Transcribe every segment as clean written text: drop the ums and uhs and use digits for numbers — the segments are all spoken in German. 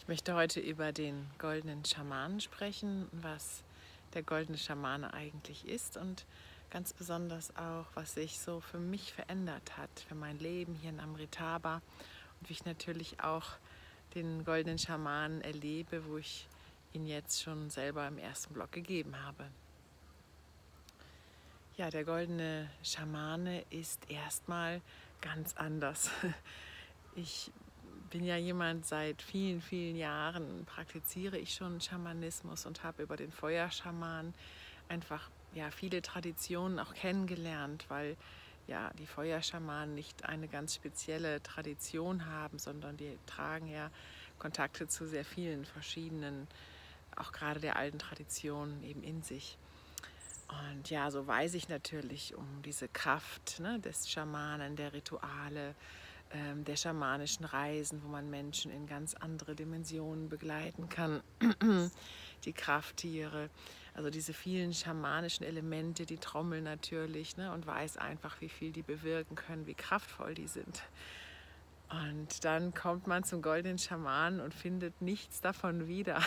Ich möchte heute über den goldenen Schamanen sprechen, was der goldene Schamane eigentlich ist und ganz besonders auch, was sich so für mich verändert hat, für mein Leben hier in Amritaba und wie ich natürlich auch den goldenen Schamanen erlebe, wo ich ihn jetzt schon selber im ersten Block gegeben habe. Ja, der goldene Schamane ist erstmal ganz anders. Ich bin ja jemand, seit vielen, vielen Jahren praktiziere ich schon Schamanismus und habe über den Feuerschaman einfach viele Traditionen auch kennengelernt, weil ja die Feuerschamanen nicht eine ganz spezielle Tradition haben, sondern die tragen ja Kontakte zu sehr vielen verschiedenen, auch gerade der alten Traditionen eben in sich. Und ja, so weiß ich natürlich um diese Kraft, ne, des Schamanen, der Rituale, der schamanischen Reisen, wo man Menschen in ganz andere Dimensionen begleiten kann. Die Krafttiere, also diese vielen schamanischen Elemente, die Trommel natürlich, ne, und weiß einfach, wie viel die bewirken können, wie kraftvoll die sind. Und dann kommt man zum goldenen Schamanen und findet nichts davon wieder.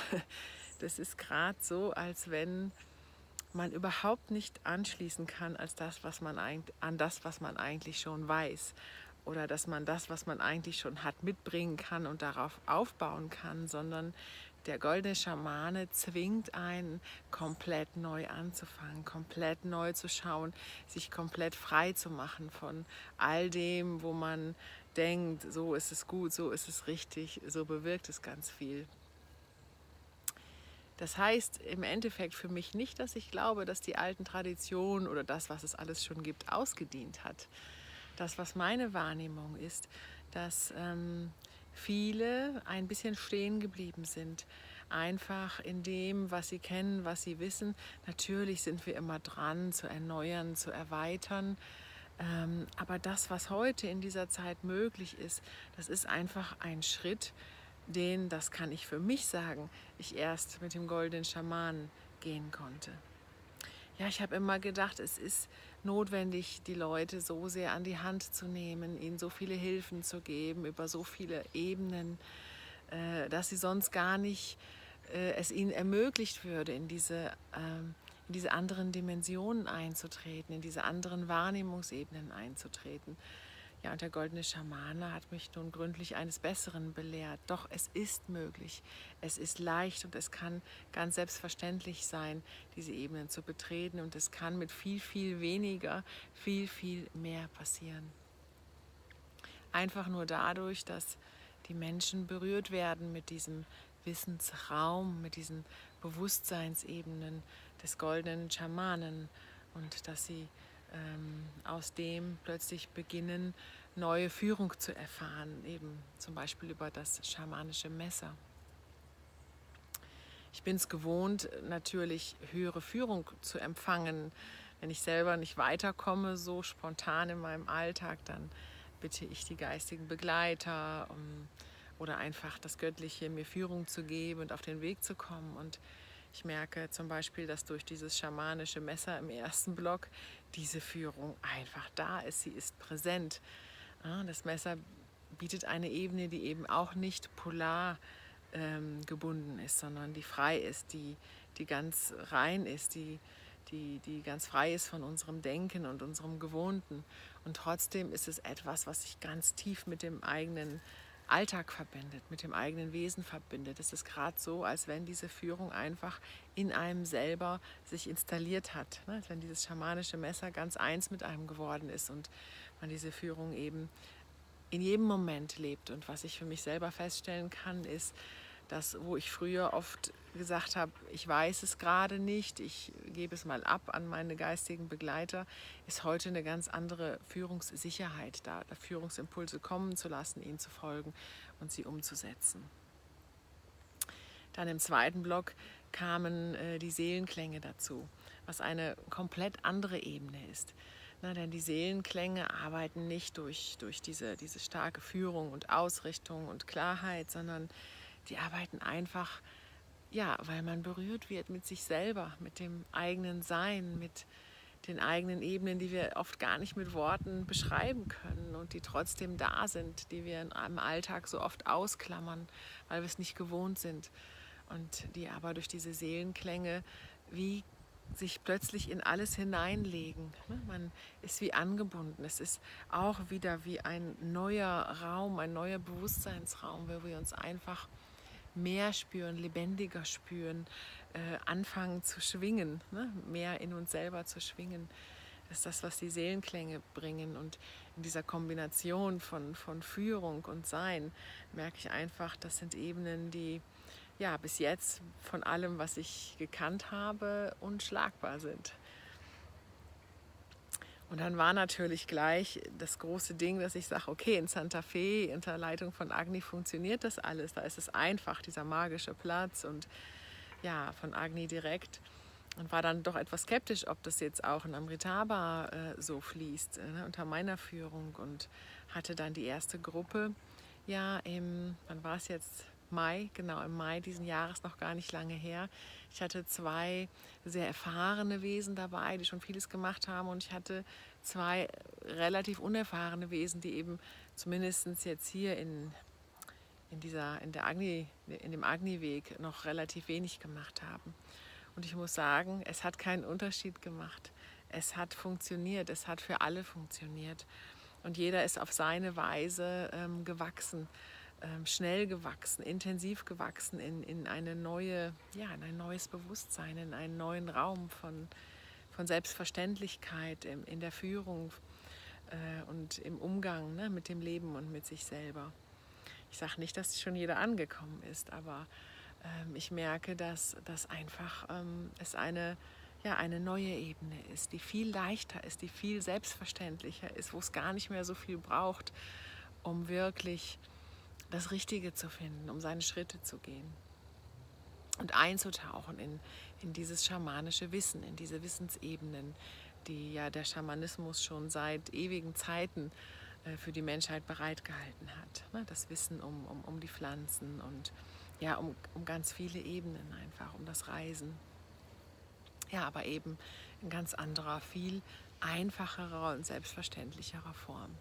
Das ist gerade so, als wenn man überhaupt nicht anschließen kann an das, was man eigentlich schon weiß. Oder dass man das, was man eigentlich schon hat, mitbringen kann und darauf aufbauen kann, sondern der goldene Schamane zwingt einen, komplett neu anzufangen, komplett neu zu schauen, sich komplett frei zu machen von all dem, wo man denkt, so ist es gut, so ist es richtig, so bewirkt es ganz viel. Das heißt im Endeffekt für mich nicht, dass ich glaube, dass die alten Traditionen oder das, was es alles schon gibt, ausgedient hat. Das, was meine Wahrnehmung ist, dass viele ein bisschen stehen geblieben sind. Einfach in dem, was sie kennen, was sie wissen. Natürlich sind wir immer dran, zu erneuern, zu erweitern. Aber das, was heute in dieser Zeit möglich ist, das ist einfach ein Schritt, das kann ich für mich sagen, ich erst mit dem goldenen Schamanen gehen konnte. Ja, ich habe immer gedacht, es ist notwendig, die Leute so sehr an die Hand zu nehmen, ihnen so viele Hilfen zu geben, über so viele Ebenen, dass sie sonst gar nicht es ihnen ermöglicht würde, in diese anderen Dimensionen einzutreten, in diese anderen Wahrnehmungsebenen einzutreten. Ja, und der goldene Schamane hat mich nun gründlich eines Besseren belehrt. Doch es ist möglich, es ist leicht und es kann ganz selbstverständlich sein, diese Ebenen zu betreten. Und es kann mit viel, viel weniger, viel, viel mehr passieren. Einfach nur dadurch, dass die Menschen berührt werden mit diesem Wissensraum, mit diesen Bewusstseinsebenen des goldenen Schamanen und dass sie aus dem plötzlich beginnen, neue Führung zu erfahren, eben zum Beispiel über das schamanische Messer. Ich bin es gewohnt, natürlich höhere Führung zu empfangen. Wenn ich selber nicht weiterkomme, so spontan in meinem Alltag, dann bitte ich die geistigen Begleiter oder einfach das Göttliche mir Führung zu geben und auf den Weg zu kommen. Und ich merke zum Beispiel, dass durch dieses schamanische Messer im ersten Block diese Führung einfach da ist. Sie ist präsent. Das Messer bietet eine Ebene, die eben auch nicht polar gebunden ist, sondern die frei ist, die ganz rein ist, die ganz frei ist von unserem Denken und unserem Gewohnten. Und trotzdem ist es etwas, was sich ganz tief mit dem eigenen Alltag verbindet, mit dem eigenen Wesen verbindet. Es ist gerade so, als wenn diese Führung einfach in einem selber sich installiert hat, ne? Als wenn dieses schamanische Messer ganz eins mit einem geworden ist und man diese Führung eben in jedem Moment lebt. Und was ich für mich selber feststellen kann, ist, dass, wo ich früher oft gesagt habe, ich weiß es gerade nicht, ich gebe es mal ab an meine geistigen Begleiter, ist heute eine ganz andere Führungssicherheit da, Führungsimpulse kommen zu lassen, ihnen zu folgen und sie umzusetzen. Dann im zweiten Block kamen die Seelenklänge dazu, was eine komplett andere Ebene ist. Denn die Seelenklänge arbeiten nicht durch diese starke Führung und Ausrichtung und Klarheit, sondern die arbeiten einfach, ja, weil man berührt wird mit sich selber, mit dem eigenen Sein, mit den eigenen Ebenen, die wir oft gar nicht mit Worten beschreiben können und die trotzdem da sind, die wir im Alltag so oft ausklammern, weil wir es nicht gewohnt sind und die aber durch diese Seelenklänge wie sich plötzlich in alles hineinlegen. Man ist wie angebunden. Es ist auch wieder wie ein neuer Raum, ein neuer Bewusstseinsraum, wo wir uns einfach mehr spüren, lebendiger spüren, anfangen zu schwingen, mehr in uns selber zu schwingen. Das ist das, was die Seelenklänge bringen. Und in dieser Kombination von Führung und Sein merke ich einfach, das sind Ebenen, die ja, bis jetzt von allem, was ich gekannt habe, unschlagbar sind. Und dann war natürlich gleich das große Ding, dass ich sage, okay, in Santa Fe, unter Leitung von Agni funktioniert das alles. Da ist es einfach, dieser magische Platz und ja, von Agni direkt. Und war dann doch etwas skeptisch, ob das jetzt auch in Amritaba so fließt, unter meiner Führung. Und hatte dann die erste Gruppe, ja, wann war es jetzt? Mai, genau, im Mai diesen Jahres, noch gar nicht lange her. Ich hatte 2 sehr erfahrene Wesen dabei, die schon vieles gemacht haben und ich hatte 2 relativ unerfahrene Wesen, die eben zumindest jetzt hier in dem Agni-Weg noch relativ wenig gemacht haben. Und ich muss sagen, es hat keinen Unterschied gemacht. Es hat funktioniert, es hat für alle funktioniert. Und jeder ist auf seine Weise gewachsen. Schnell gewachsen, intensiv gewachsen in in ein neues Bewusstsein, in einen neuen Raum von Selbstverständlichkeit in der Führung und im Umgang, mit dem Leben und mit sich selber. Ich sage nicht, dass schon jeder angekommen ist, aber ich merke, dass das einfach es eine neue Ebene ist, die viel leichter ist, die viel selbstverständlicher ist, wo es gar nicht mehr so viel braucht, um wirklich das Richtige zu finden, um seine Schritte zu gehen und einzutauchen in dieses schamanische Wissen, in diese Wissensebenen, die ja der Schamanismus schon seit ewigen Zeiten für die Menschheit bereitgehalten hat. Das Wissen um die Pflanzen und ja, um ganz viele Ebenen einfach, um das Reisen. Ja, aber eben in ganz anderer, viel einfacherer und selbstverständlicherer Form.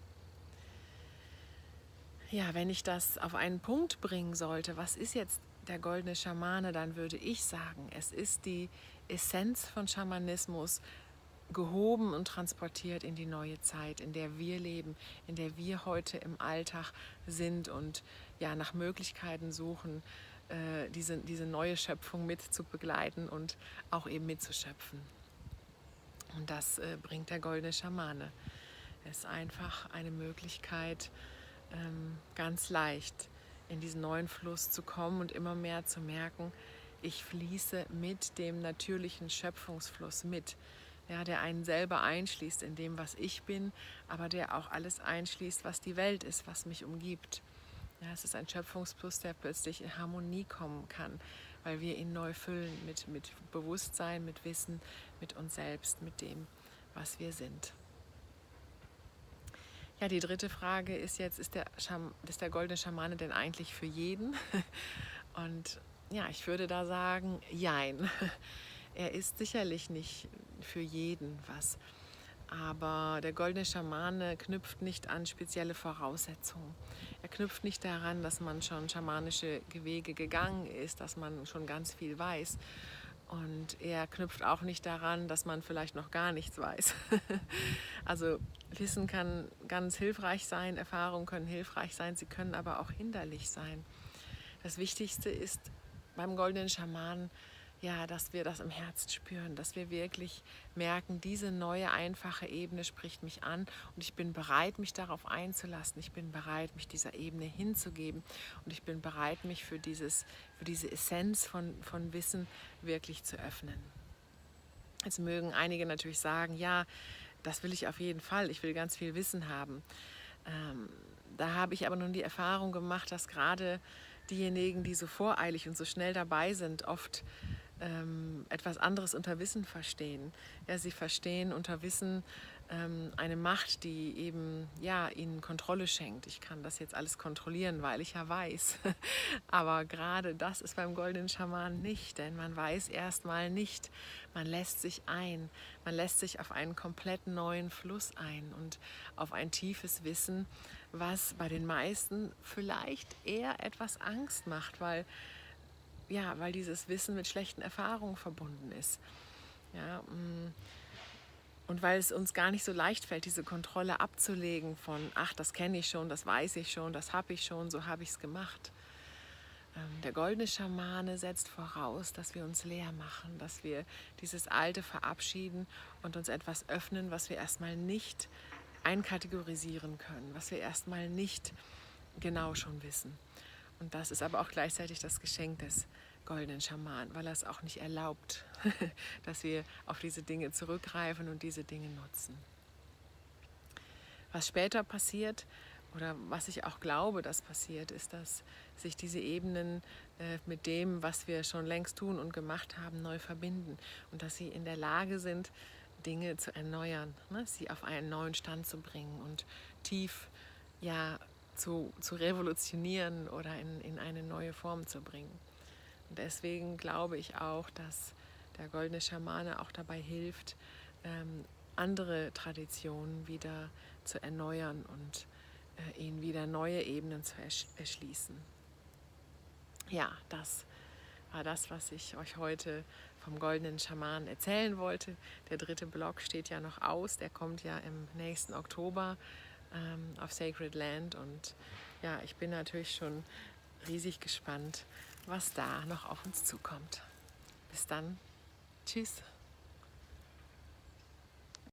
Ja, wenn ich das auf einen Punkt bringen sollte, was ist jetzt der goldene Schamane, dann würde ich sagen, es ist die Essenz von Schamanismus, gehoben und transportiert in die neue Zeit, in der wir leben, in der wir heute im Alltag sind und ja, nach Möglichkeiten suchen, diese neue Schöpfung mit zu begleiten und auch eben mitzuschöpfen. Und das bringt der goldene Schamane. Es ist einfach eine Möglichkeit, ganz leicht in diesen neuen Fluss zu kommen und immer mehr zu merken, ich fließe mit dem natürlichen Schöpfungsfluss mit, ja, der einen selber einschließt in dem, was ich bin, aber der auch alles einschließt, was die Welt ist, was mich umgibt. Ja, es ist ein Schöpfungsfluss, der plötzlich in Harmonie kommen kann, weil wir ihn neu füllen mit Bewusstsein, mit Wissen, mit uns selbst, mit dem, was wir sind. Ja, die dritte Frage ist jetzt, ist der goldene Schamane denn eigentlich für jeden? Und ja, ich würde da sagen, jein. Er ist sicherlich nicht für jeden was. Aber der goldene Schamane knüpft nicht an spezielle Voraussetzungen. Er knüpft nicht daran, dass man schon schamanische Wege gegangen ist, dass man schon ganz viel weiß. Und er knüpft auch nicht daran, dass man vielleicht noch gar nichts weiß. Also Wissen kann ganz hilfreich sein, Erfahrungen können hilfreich sein, sie können aber auch hinderlich sein. Das Wichtigste ist beim goldenen Schamanen, ja, dass wir das im Herzen spüren, dass wir wirklich merken, diese neue, einfache Ebene spricht mich an und ich bin bereit, mich darauf einzulassen. Ich bin bereit, mich dieser Ebene hinzugeben und ich bin bereit, mich für diese Essenz von Wissen wirklich zu öffnen. Jetzt mögen einige natürlich sagen, ja, das will ich auf jeden Fall, ich will ganz viel Wissen haben. Da habe ich aber nun die Erfahrung gemacht, dass gerade diejenigen, die so voreilig und so schnell dabei sind, oft etwas anderes unter Wissen verstehen. Ja, sie verstehen unter Wissen eine Macht, die eben ja, ihnen Kontrolle schenkt. Ich kann das jetzt alles kontrollieren, weil ich ja weiß. Aber gerade das ist beim goldenen Schaman nicht, denn man weiß erstmal nicht, man lässt sich ein, man lässt sich auf einen komplett neuen Fluss ein und auf ein tiefes Wissen, was bei den meisten vielleicht eher etwas Angst macht, weil dieses Wissen mit schlechten Erfahrungen verbunden ist. Ja, und weil es uns gar nicht so leicht fällt, diese Kontrolle abzulegen von, ach, das kenne ich schon, das weiß ich schon, das habe ich schon, so habe ich es gemacht. Der goldene Schamane setzt voraus, dass wir uns leer machen, dass wir dieses Alte verabschieden und uns etwas öffnen, was wir erstmal nicht einkategorisieren können, was wir erstmal nicht genau schon wissen. Und das ist aber auch gleichzeitig das Geschenk des goldenen Schaman, weil er es auch nicht erlaubt, dass wir auf diese Dinge zurückgreifen und diese Dinge nutzen. Was später passiert, oder was ich auch glaube, dass passiert, ist, dass sich diese Ebenen mit dem, was wir schon längst tun und gemacht haben, neu verbinden und dass sie in der Lage sind, Dinge zu erneuern, ne? Sie auf einen neuen Stand zu bringen und tief zu revolutionieren oder in eine neue Form zu bringen. Und deswegen glaube ich auch, dass der goldene Schamane auch dabei hilft, andere Traditionen wieder zu erneuern und ihnen wieder neue Ebenen zu erschließen. Ja, das war das, was ich euch heute vom goldenen Schamanen erzählen wollte. Der 3. Block steht ja noch aus, der kommt ja im nächsten Oktober auf Sacred Land und ja, ich bin natürlich schon riesig gespannt, was da noch auf uns zukommt. Bis dann, tschüss.